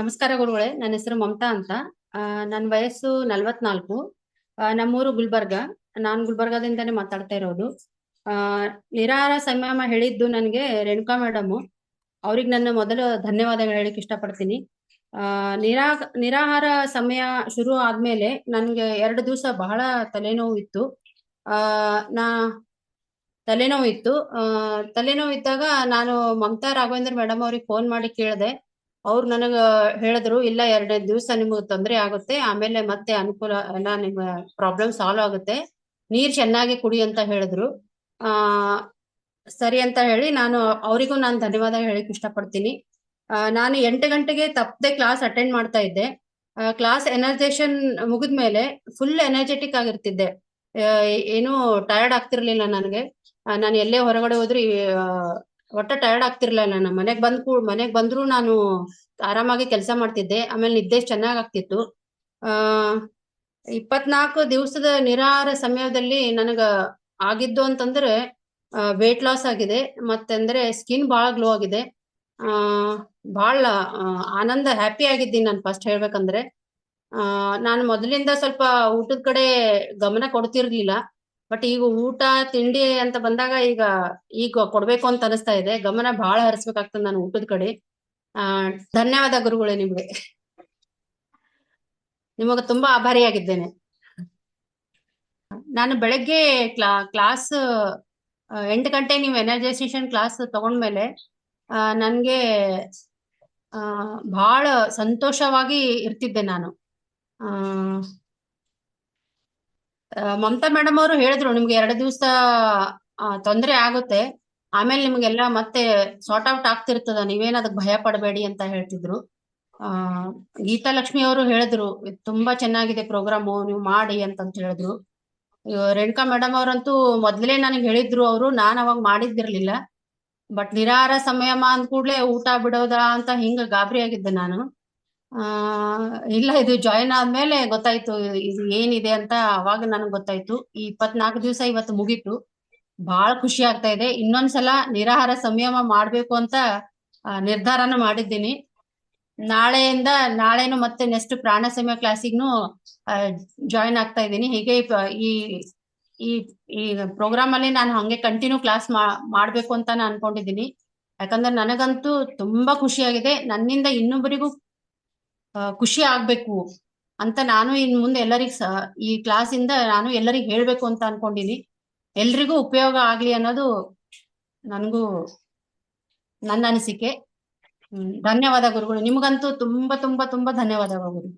ನಮಸ್ಕಾರ ಗುರುಗಳೇ. ನನ್ನ ಹೆಸರು ಮಮತಾ ಅಂತ. ನನ್ನ ವಯಸ್ಸು 44. ನಮ್ಮೂರು ಗುಲ್ಬರ್ಗ. ನಾನು ಗುಲ್ಬರ್ಗಾದಿಂದಾನೇ ಮಾತಾಡ್ತಾ ಇರೋದು. ಆ, ನಿರಾಹಾರ ಸಂಯಮ ಹೇಳಿದ್ದು ನನಗೆ ರೇಣುಕಾ ಮೇಡಮ್. ಅವ್ರಿಗೆ ನನ್ನ ಮೊದಲು ಧನ್ಯವಾದಗಳು ಹೇಳಿಕ್ ಇಷ್ಟಪಡ್ತೀನಿ. ಆ, ನಿರಾಹಾರ ಸಮಯ ಶುರು ಆದ್ಮೇಲೆ ನನಗೆ 2 ದಿವಸ ಬಹಳ ತಲೆನೋವು ಇತ್ತು. ಆ, ನಾ ತಲೆನೋವು ಇತ್ತು. ತಲೆನೋವು ಇದ್ದಾಗ ನಾನು ಮಮತಾ ರಾಘವೇಂದ್ರ ಮೇಡಮ್ ಅವ್ರಿಗೆ ಫೋನ್ ಮಾಡಿ ಕೇಳಿದೆ. ಅವ್ರು ನನಗ ಹೇಳಿದ್ರು, ಇಲ್ಲ 2 ದಿವಸ ನಿಮಗೆ ತೊಂದರೆ ಆಗುತ್ತೆ, ಆಮೇಲೆ ಮತ್ತೆ ಅನುಕೂಲ ಎಲ್ಲ ನಿಮ್ಮ ಪ್ರಾಬ್ಲಮ್ ಸಾಲ್ವ್ ಆಗುತ್ತೆ, ನೀರ್ ಚೆನ್ನಾಗಿ ಕುಡಿ ಅಂತ ಹೇಳಿದ್ರು. ಆ ಸರಿ ಅಂತ ಹೇಳಿ ಅವರಿಗೂ ನಾನು ಧನ್ಯವಾದ ಹೇಳಕ್ ಇಷ್ಟಪಡ್ತೀನಿ. ನಾನು 8 ಗಂಟೆಗೆ ತಪ್ಪದೆ ಕ್ಲಾಸ್ ಅಟೆಂಡ್ ಮಾಡ್ತಾ ಇದ್ದೆ. ಕ್ಲಾಸ್ ಎನರ್ಜೇಷನ್ ಮುಗಿದ್ಮೇಲೆ ಫುಲ್ ಎನರ್ಜೆಟಿಕ್ ಆಗಿರ್ತಿದ್ದೆ. ಆ, ಏನೂ ಟಯರ್ಡ್ ಆಗ್ತಿರ್ಲಿಲ್ಲ ನನಗೆ. ನಾನು ಎಲ್ಲೇ ಹೊರಗಡೆ ಹೋದ್ರೆ ಒಟ್ಟ ಟಯರ್ಡ್ ಆಗ್ತಿರ್ಲಿಲ್ಲ. ನಾನು ಮನೆಗ್ ಬಂದ್ರು ನಾನು ಆರಾಮಾಗಿ ಕೆಲಸ ಮಾಡ್ತಿದ್ದೆ. ಆಮೇಲೆ ನಿದ್ದೆ ಚೆನ್ನಾಗ್ ಆಗ್ತಿತ್ತು. ಆ 24 ದಿವಸದ ನಿರಾಹಾರ ಸಮಯದಲ್ಲಿ ನನಗ ಆಗಿದ್ದು ಅಂತಂದ್ರೆ ವೇಟ್ ಲಾಸ್ ಆಗಿದೆ. ಮತ್ತಂದ್ರೆ ಸ್ಕಿನ್ ಬಹಳ ಗ್ಲೋ ಆಗಿದೆ. ಆ ಬಹಳ ಆನಂದ, ಹ್ಯಾಪಿ ಆಗಿದ್ದೀನಿ ನಾನು ಫಸ್ಟ್ ಹೇಳ್ಬೇಕಂದ್ರೆ. ನಾನು ಮೊದಲಿಂದ ಸ್ವಲ್ಪ ಊಟದ ಕಡೆ ಗಮನ ಕೊಡ್ತಿರ್ಲಿಲ್ಲ. ಬಟ್ ಈಗ ಊಟ ತಿಂಡಿ ಅಂತ ಬಂದಾಗ ಈಗ ಕೊಡ್ಬೇಕು ಅಂತ ಅನಿಸ್ತಾ ಇದೆ. ಗಮನ ಬಹಳ ಹರಿಸ್ಬೇಕಾಗ್ತದೆ ನಾನು ಊಟದ ಕಡೆ. ಆ ಧನ್ಯವಾದ ಗುರುಗಳೇ ನಿಮ್ಗೆ. ನಿಮಗೆ ತುಂಬಾ ಆಭಾರಿಯಾಗಿದ್ದೇನೆ. ನಾನು ಬೆಳಗ್ಗೆ ಕ್ಲಾಸ್ 8 ಗಂಟೆ ನೀವು ಎನರ್ಜೈಸೇಷನ್ ಕ್ಲಾಸ್ ತಗೊಂಡ್ಮೇಲೆ ನನ್ಗೆ ಬಹಳ ಸಂತೋಷವಾಗಿ ಇರ್ತಿದ್ದೆ ನಾನು. ಆ ಮಮತಾ ಮೇಡಮ್ ಅವರು ಹೇಳಿದ್ರು, ನಿಮ್ಗೆ 2 ದಿವಸ ತೊಂದರೆ ಆಗುತ್ತೆ, ಆಮೇಲೆ ನಿಮ್ಗೆಲ್ಲ ಮತ್ತೆ ಸಾರ್ಟ್ ಔಟ್ ಆಗ್ತಿರ್ತದ, ನೀವೇನ್ ಅದಕ್ಕೆ ಭಯ ಪಡಬೇಡಿ ಅಂತ ಹೇಳ್ತಿದ್ರು. ಆ ಗೀತಾ ಲಕ್ಷ್ಮಿ ಅವರು ಹೇಳಿದ್ರು, "ಇದು ತುಂಬಾ ಚೆನ್ನಾಗಿದೆ ಪ್ರೋಗ್ರಾಮು, ನೀವು ಮಾಡಿ" ಅಂತಂತ ಹೇಳಿದ್ರು. ರೇಣುಕಾ ಮೇಡಮ್ ಅವರಂತೂ ಮೊದ್ಲೇ ನನಗೆ ಹೇಳಿದ್ರು. ನಾನು ಅವಾಗ ಮಾಡಿದ್ದಿರ್ಲಿಲ್ಲ. ಬಟ್ ನಿರಾಹಾರ ಸಂಯಮ ಅಂದ ಕೂಡ್ಲೆ ಊಟ ಬಿಡೋದಾ ಅಂತ ಹಿಂಗ ಗಾಬರಿ ಆಗಿದ್ದೆ ನಾನು. ಆ ಇಲ್ಲ, ಇದು ಜಾಯಿನ್ ಆದ್ಮೇಲೆ ಗೊತ್ತಾಯ್ತು ಇದು ಏನಿದೆ ಅಂತ. ಅವಾಗ ನನಗೆ ಗೊತ್ತಾಯ್ತು. ಈ 24 ದಿವಸ ಇವತ್ತು ಮುಗೀತು. ಬಹಳ ಖುಷಿ ಆಗ್ತಾ ಇದೆ. ಇನ್ನೊಂದ್ಸಲ ನಿರಾಹಾರ ಸಂಯಮ ಮಾಡ್ಬೇಕು ಅಂತ ನಿರ್ಧಾರನ ಮಾಡಿದ್ದೀನಿ. ನಾಳೆನು ಮತ್ತೆ ನೆಕ್ಸ್ಟ್ ಪ್ರಾಣ ಸಂಯಮ ಕ್ಲಾಸಿಗ್ನು ಜಾಯಿನ್ ಆಗ್ತಾ ಇದ್ದೀನಿ. ಹೀಗೆ ಈ ಈ ಈ ಪ್ರೋಗ್ರಾಮ್ ಅಲ್ಲಿ ನಾನು ಹಂಗೆ ಕಂಟಿನ್ಯೂ ಕ್ಲಾಸ್ ಮಾಡ್ಬೇಕು ಅಂತ ನಾನು ಅನ್ಕೊಂಡಿದ್ದೀನಿ. ಯಾಕಂದ್ರೆ ನನಗಂತೂ ತುಂಬಾ ಖುಷಿಯಾಗಿದೆ. ನನ್ನಿಂದ ಇನ್ನೊಬ್ಬರಿಗೂ ಖುಷಿ ಆಗ್ಬೇಕು ಅಂತ ನಾನು ಇನ್ ಮುಂದೆ ಈ ಕ್ಲಾಸ್ ಇಂದ ನಾನು ಎಲ್ಲರಿಗೂ ಹೇಳ್ಬೇಕು ಅಂತ ಅನ್ಕೊಂಡಿನಿ. ಎಲ್ರಿಗೂ ಉಪಯೋಗ ಆಗ್ಲಿ ಅನ್ನೋದು ನನಗೂ ನನ್ನ ಅನಿಸಿಕೆ. ಧನ್ಯವಾದ ಗುರುಗಳು. ನಿಮ್ಗಂತೂ ತುಂಬಾ ತುಂಬಾ ತುಂಬಾ ಧನ್ಯವಾದಗಳು ಗುರು.